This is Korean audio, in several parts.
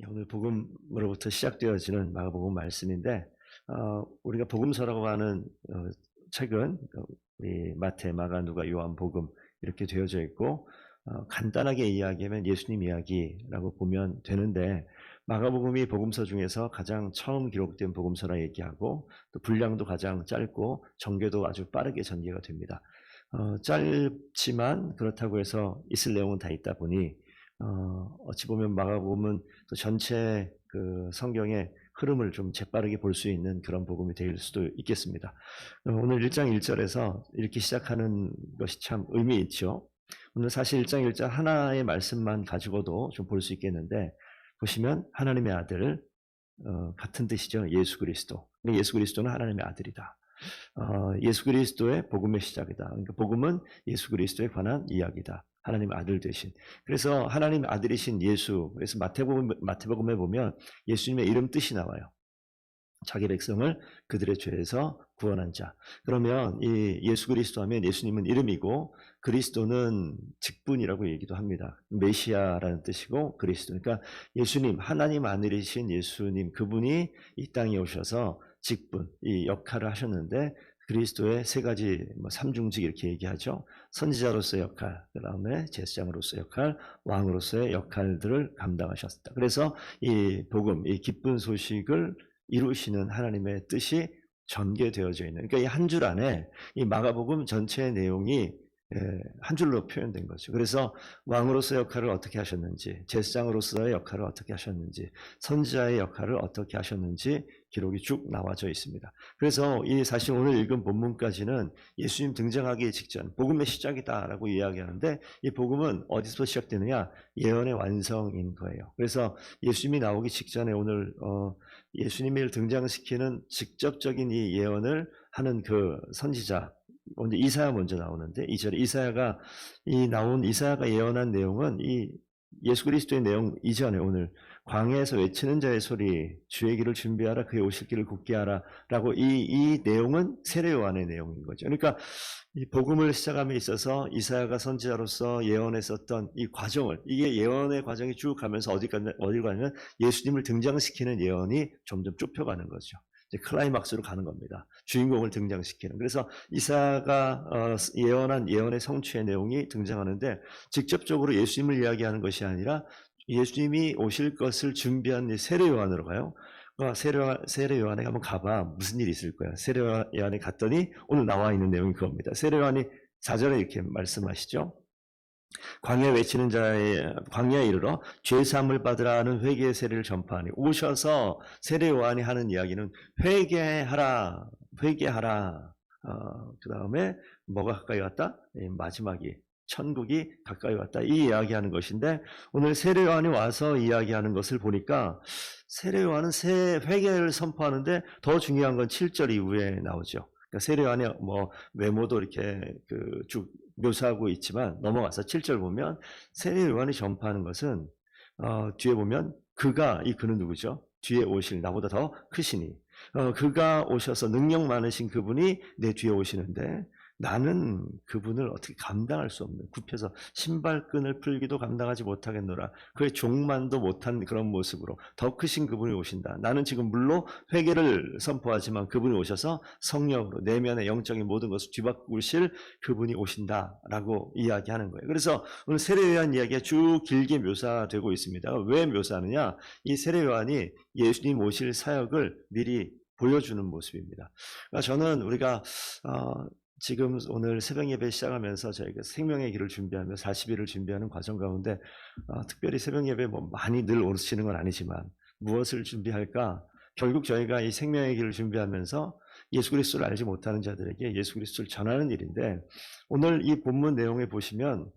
오늘 복음으로부터 시작되어지는 마가복음 말씀인데, 우리가 복음서라고 하는 책은 이 마태, 마가, 누가, 요한 복음 이렇게 되어져 있고, 간단하게 이야기하면 예수님 이야기라고 보면 되는데, 마가복음이 복음서 중에서 가장 처음 기록된 복음서라 얘기하고, 또 분량도 가장 짧고 전개도 아주 빠르게 전개가 됩니다. 짧지만 그렇다고 해서 있을 내용은 다 있다 보니 어찌 보면 마가복음은 또 전체 그 성경의 흐름을 좀 재빠르게 볼 수 있는 그런 복음이 될 수도 있겠습니다. 오늘 1장 1절에서 이렇게 시작하는 것이 참 의미 있죠. 오늘 사실 1장 1절 하나의 말씀만 가지고도 좀 볼 수 있겠는데, 보시면 하나님의 아들, 같은 뜻이죠. 예수 그리스도. 예수 그리스도는 하나님의 아들이다. 예수 그리스도의 복음의 시작이다. 그러니까 복음은 예수 그리스도에 관한 이야기다. 하나님의 아들 되신. 그래서 하나님의 아들이신 예수. 그래서 마태복음에 보면 예수님의 이름 뜻이 나와요. 자기 백성을 그들의 죄에서 구원한 자. 그러면 이 예수 그리스도 하면 예수님은 이름이고 그리스도는 직분이라고 얘기도 합니다. 메시아라는 뜻이고 그리스도. 그러니까 예수님, 하나님 아들이신 예수님, 그분이 이 땅에 오셔서 직분, 이 역할을 하셨는데, 그리스도의 세 가지 삼중직 이렇게 얘기하죠. 선지자로서의 역할, 그 다음에 제사장으로서의 역할, 왕으로서의 역할들을 감당하셨다. 그래서 이 복음, 이 기쁜 소식을 이루시는 하나님의 뜻이 전개되어져 있는, 그러니까 이 한 줄 안에 이 마가복음 전체의 내용이 한 줄로 표현된 거죠. 그래서 왕으로서의 역할을 어떻게 하셨는지, 제사장으로서의 역할을 어떻게 하셨는지, 선지자의 역할을 어떻게 하셨는지 기록이 쭉 나와져 있습니다. 그래서 이 사실 오늘 읽은 본문까지는 예수님 등장하기 직전 복음의 시작이다라고 이야기하는데, 이 복음은 어디서 시작되느냐? 예언의 완성인 거예요. 그래서 예수님이 나오기 직전에 오늘 예수님을 등장시키는 직접적인 이 예언을 하는 그 선지자, 먼저 이사야 먼저 나오는데, 2절에 이사야가 예언한 내용은 이 예수 그리스도의 내용 이전에 오늘 광야에서 외치는 자의 소리, 주의 길을 준비하라, 그의 오실 길을 굳게 하라 라고 이 내용은 세례 요한의 내용인 거죠. 그러니까 이 복음을 시작함에 있어서 이사야가 선지자로서 예언했었던 이 과정을, 이게 예언의 과정이 쭉 가면서 어딜 가냐면 예수님을 등장시키는 예언이 점점 좁혀가는 거죠. 클라이막스로 가는 겁니다. 주인공을 등장시키는. 그래서 이사야가 예언한 예언의 성취의 내용이 등장하는데, 직접적으로 예수님을 이야기하는 것이 아니라 예수님이 오실 것을 준비한 세례 요한으로 가요. 세례 요한에 한번 가봐. 무슨 일이 있을 거야. 세례 요한에 갔더니 오늘 나와 있는 내용이 그겁니다. 세례 요한이 4절에 이렇게 말씀하시죠. 광야에 이르러 죄 사함을 받으라 하는 회개의 세례를 전파하니, 오셔서 세례 요한이 하는 이야기는 회개하라. 그 다음에 뭐가 가까이 왔다? 마지막이 천국이 가까이 왔다, 이 이야기하는 것인데, 오늘 세례 요한이 와서 이야기하는 것을 보니까 세례 요한은 회개를 선포하는데 더 중요한 건 7절 이후에 나오죠. 그러니까 세례 요한의 외모도 이렇게 쭉 묘사하고 있지만, 넘어가서 7절 보면 세례 요한이 전파하는 것은 뒤에 보면 그는 누구죠? 뒤에 오실 나보다 더 크시니, 그가 오셔서 능력 많으신 그분이 내 뒤에 오시는데 나는 그분을 어떻게 감당할 수 없는, 굽혀서 신발끈을 풀기도 감당하지 못하겠노라. 그의 종만도 못한 그런 모습으로 더 크신 그분이 오신다. 나는 지금 물로 회개를 선포하지만 그분이 오셔서 성령으로 내면의 영적인 모든 것을 뒤바꾸실 그분이 오신다라고 이야기하는 거예요. 그래서 오늘 세례 요한 이야기가 쭉 길게 묘사되고 있습니다. 왜 묘사하느냐? 이 세례 요한이 예수님 오실 사역을 미리 보여주는 모습입니다. 그러니까 저는 우리가 지금 오늘 새벽 예배 시작하면서 저희가 생명의 길을 준비하며 40일을 준비하는 과정 가운데 특별히 새벽 예배 많이 늘 오시는 건 아니지만 무엇을 준비할까? 결국 저희가 이 생명의 길을 준비하면서 예수 그리스도를 알지 못하는 자들에게 예수 그리스도를 전하는 일인데, 오늘 이 본문 내용에 보시면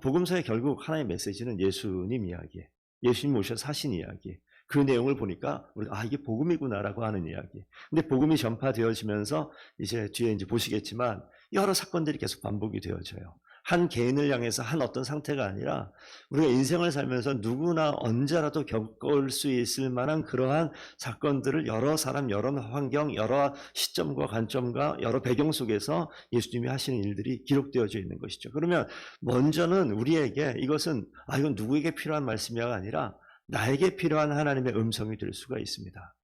복음서의 결국 하나의 메시지는 예수님 이야기, 예수님 오셔서 하신 이야기, 그 내용을 보니까 우리가 이게 복음이구나라고 하는 이야기. 근데 복음이 전파되어지면서 이제 뒤에 보시겠지만 여러 사건들이 계속 반복이 되어져요. 한 개인을 향해서 한 어떤 상태가 아니라 우리가 인생을 살면서 누구나 언제라도 겪을 수 있을 만한 그러한 사건들을 여러 사람, 여러 환경, 여러 시점과 관점과 여러 배경 속에서 예수님이 하시는 일들이 기록되어져 있는 것이죠. 그러면 먼저는 우리에게 이것은 이건 누구에게 필요한 말씀이가 아니라 나에게 필요한 하나님의 음성이 될 수가 있습니다.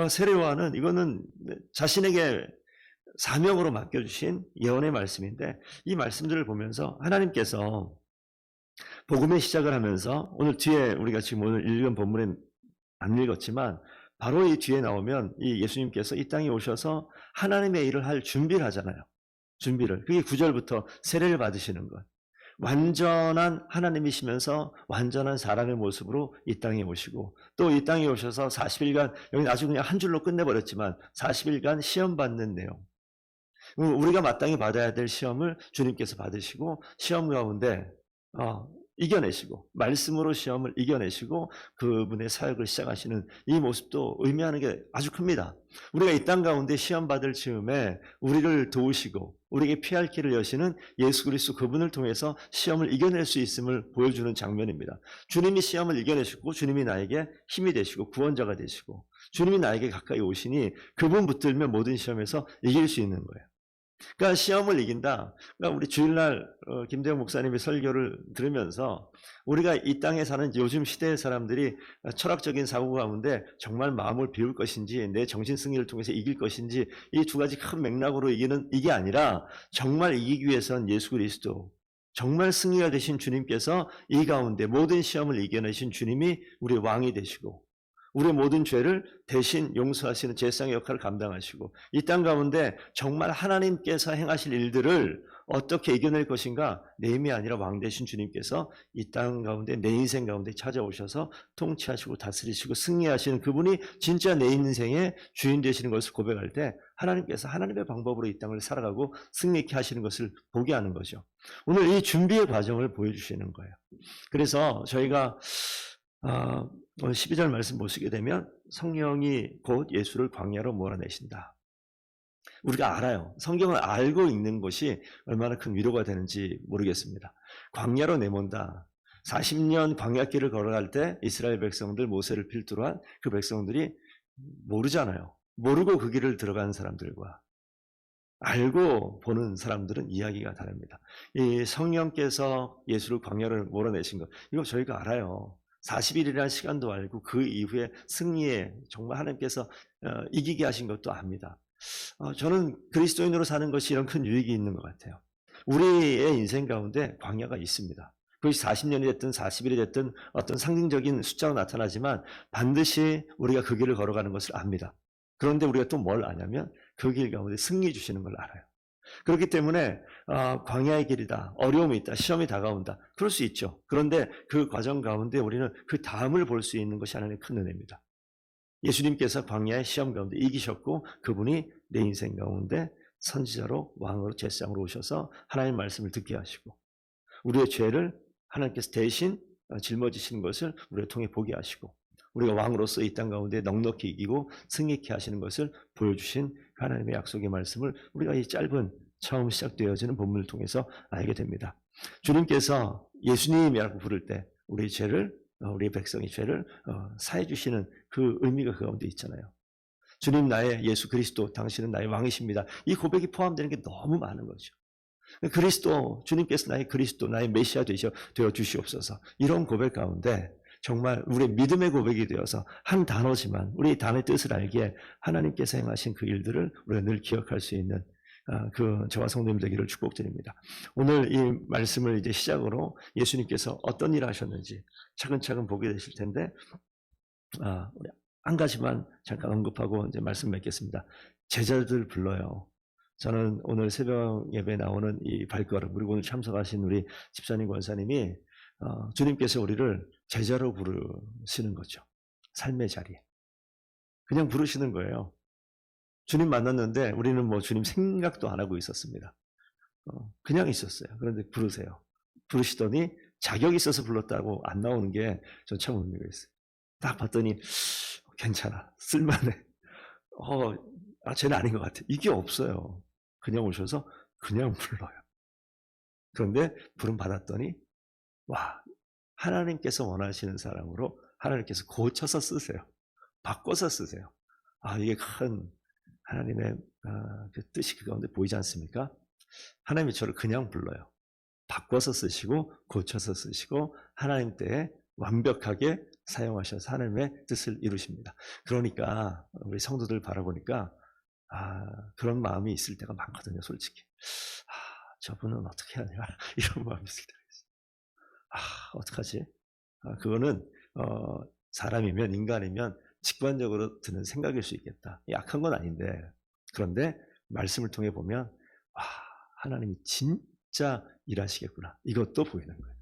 세례요한은 이거는 자신에게 사명으로 맡겨주신 예언의 말씀인데, 이 말씀들을 보면서 하나님께서 복음의 시작을 하면서, 오늘 뒤에 우리가 지금 오늘 읽은 본문에 안 읽었지만 바로 이 뒤에 나오면 이 예수님께서 이 땅에 오셔서 하나님의 일을 할 준비를 하잖아요. 준비를. 그게 9절부터 세례를 받으시는 것. 완전한 하나님이시면서 완전한 사람의 모습으로 이 땅에 오시고, 또 이 땅에 오셔서 40일간, 여기 아주 그냥 한 줄로 끝내버렸지만 40일간 시험 받는 내용. 우리가 마땅히 받아야 될 시험을 주님께서 받으시고, 시험 가운데 이겨내시고, 말씀으로 시험을 이겨내시고 그분의 사역을 시작하시는 이 모습도 의미하는 게 아주 큽니다. 우리가 이 땅 가운데 시험 받을 즈음에 우리를 도우시고 우리에게 피할 길을 여시는 예수 그리스도, 그분을 통해서 시험을 이겨낼 수 있음을 보여주는 장면입니다. 주님이 시험을 이겨내시고, 주님이 나에게 힘이 되시고 구원자가 되시고, 주님이 나에게 가까이 오시니 그분 붙들면 모든 시험에서 이길 수 있는 거예요. 그러니까 시험을 이긴다. 그러니까 우리 주일날 김대영 목사님의 설교를 들으면서, 우리가 이 땅에 사는 요즘 시대의 사람들이 철학적인 사고 가운데 정말 마음을 비울 것인지, 내 정신 승리를 통해서 이길 것인지, 이 두 가지 큰 맥락으로 이기는 이게 아니라, 정말 이기기 위해서는 예수 그리스도, 정말 승리가 되신 주님께서 이 가운데 모든 시험을 이겨내신 주님이 우리 왕이 되시고, 우리의 모든 죄를 대신 용서하시는 제사장의 역할을 감당하시고, 이 땅 가운데 정말 하나님께서 행하실 일들을 어떻게 이겨낼 것인가, 내 힘이 아니라 왕 되신 주님께서 이 땅 가운데, 내 인생 가운데 찾아오셔서 통치하시고 다스리시고 승리하시는 그분이 진짜 내 인생의 주인 되시는 것을 고백할 때, 하나님께서 하나님의 방법으로 이 땅을 살아가고 승리케 하시는 것을 보게 하는 거죠. 오늘 이 준비의 과정을 보여주시는 거예요. 그래서 저희가 오늘 12절 말씀 보시게 되면, 성령이 곧 예수를 광야로 몰아내신다. 우리가 알아요. 성경을 알고 읽는 것이 얼마나 큰 위로가 되는지 모르겠습니다. 광야로 내몬다. 40년 광야길을 걸어갈 때 이스라엘 백성들, 모세를 필두로 한 그 백성들이 모르잖아요. 모르고 그 길을 들어간 사람들과 알고 보는 사람들은 이야기가 다릅니다. 이 성령께서 예수를 광야로 몰아내신 것, 이거 저희가 알아요. 40일이라는 시간도 알고, 그 이후에 승리에 정말 하나님께서 이기게 하신 것도 압니다. 저는 그리스도인으로 사는 것이 이런 큰 유익이 있는 것 같아요. 우리의 인생 가운데 광야가 있습니다. 그것이 40년이 됐든 40일이 됐든 어떤 상징적인 숫자로 나타나지만 반드시 우리가 그 길을 걸어가는 것을 압니다. 그런데 우리가 또 뭘 아냐면, 그 길 가운데 승리 주시는 걸 알아요. 그렇기 때문에 광야의 길이다, 어려움이 있다, 시험이 다가온다, 그럴 수 있죠. 그런데 그 과정 가운데 우리는 그 다음을 볼 수 있는 것이 하나님의 큰 은혜입니다. 예수님께서 광야의 시험 가운데 이기셨고, 그분이 내 인생 가운데 선지자로, 왕으로, 제사장으로 오셔서 하나님의 말씀을 듣게 하시고, 우리의 죄를 하나님께서 대신 짊어지시는 것을 우리를 통해 보게 하시고, 우리가 왕으로서 이 땅 가운데 넉넉히 이기고 승리케 하시는 것을 보여주신 하나님의 약속의 말씀을 우리가 이 짧은 처음 시작되어지는 본문을 통해서 알게 됩니다. 주님께서 예수님이라고 부를 때 우리의 죄를, 우리의 백성의 죄를 사해 주시는 그 의미가 그 가운데 있잖아요. 주님 나의 예수 그리스도, 당신은 나의 왕이십니다. 이 고백이 포함되는 게 너무 많은 거죠. 그리스도, 주님께서 나의 그리스도, 나의 메시아 되어 주시옵소서. 이런 고백 가운데 정말 우리의 믿음의 고백이 되어서 한 단어지만 우리 단어의 뜻을 알기에 하나님께서 행하신 그 일들을 우리가 늘 기억할 수 있는 저와 성도님 되기를 축복드립니다. 오늘 이 말씀을 이제 시작으로 예수님께서 어떤 일을 하셨는지 차근차근 보게 되실 텐데, 우리 한 가지만 잠깐 언급하고 이제 말씀 맺겠습니다. 제자들 불러요. 저는 오늘 새벽 예배 나오는 이 발걸음, 그리고 오늘 참석하신 우리 집사님, 권사님이 주님께서 우리를 제자로 부르시는 거죠. 삶의 자리에. 그냥 부르시는 거예요. 주님 만났는데 우리는 뭐 주님 생각도 안 하고 있었습니다. 그냥 있었어요. 그런데 부르세요. 부르시더니 자격이 있어서 불렀다고 안 나오는 게 전 참 의미가 있어요. 딱 봤더니 괜찮아, 쓸만해. 쟤는 아닌 것 같아. 이게 없어요. 그냥 오셔서 그냥 불러요. 그런데 부름 받았더니 하나님께서 원하시는 사람으로 하나님께서 고쳐서 쓰세요. 바꿔서 쓰세요. 이게 큰 하나님의 그 뜻이 그 가운데 보이지 않습니까? 하나님이 저를 그냥 불러요. 바꿔서 쓰시고 고쳐서 쓰시고 하나님 때에 완벽하게 사용하셔서 하나님의 뜻을 이루십니다. 그러니까 우리 성도들 바라보니까 그런 마음이 있을 때가 많거든요, 솔직히. 저분은 어떻게 하냐 이런 마음이 있을 때가 있어요. 어떡하지? 그거는 사람이면 인간이면 직관적으로 드는 생각일 수 있겠다. 약한 건 아닌데, 그런데 말씀을 통해 보면 하나님이 진짜 일하시겠구나, 이것도 보이는 거예요.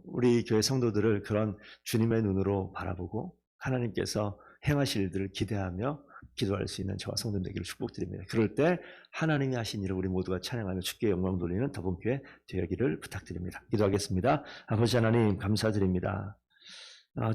우리 교회 성도들을 그런 주님의 눈으로 바라보고 하나님께서 행하실 일들을 기대하며 기도할 수 있는 저와 성도들 되기를 축복드립니다. 그럴 때 하나님이 하신 일을 우리 모두가 찬양하며 주께 영광 돌리는 더본교회 되기를 부탁드립니다. 기도하겠습니다. 아버지 하나님 감사드립니다.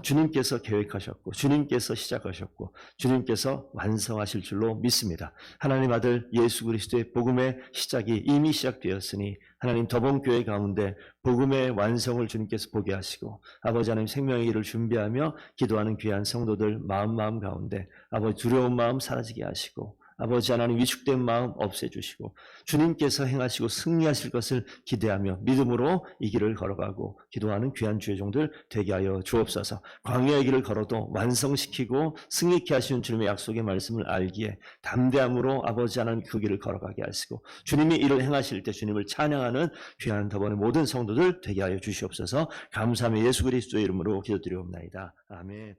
주님께서 계획하셨고 주님께서 시작하셨고 주님께서 완성하실 줄로 믿습니다. 하나님 아들 예수 그리스도의 복음의 시작이 이미 시작되었으니 하나님 더본교회 가운데 복음의 완성을 주님께서 보게 하시고 아버지 하나님 생명의 길을 준비하며 기도하는 귀한 성도들 마음 가운데 아버지 두려운 마음 사라지게 하시고 아버지 하나님 위축된 마음 없애주시고 주님께서 행하시고 승리하실 것을 기대하며 믿음으로 이 길을 걸어가고 기도하는 귀한 주의 종들 되게 하여 주옵소서. 광야의 길을 걸어도 완성시키고 승리케 하시는 주님의 약속의 말씀을 알기에 담대함으로 아버지 하나님 그 길을 걸어가게 하시고 주님이 이를 행하실 때 주님을 찬양하는 귀한 더번의 모든 성도들 되게 하여 주시옵소서. 감사하며 예수 그리스도의 이름으로 기도드리옵나이다. 아멘.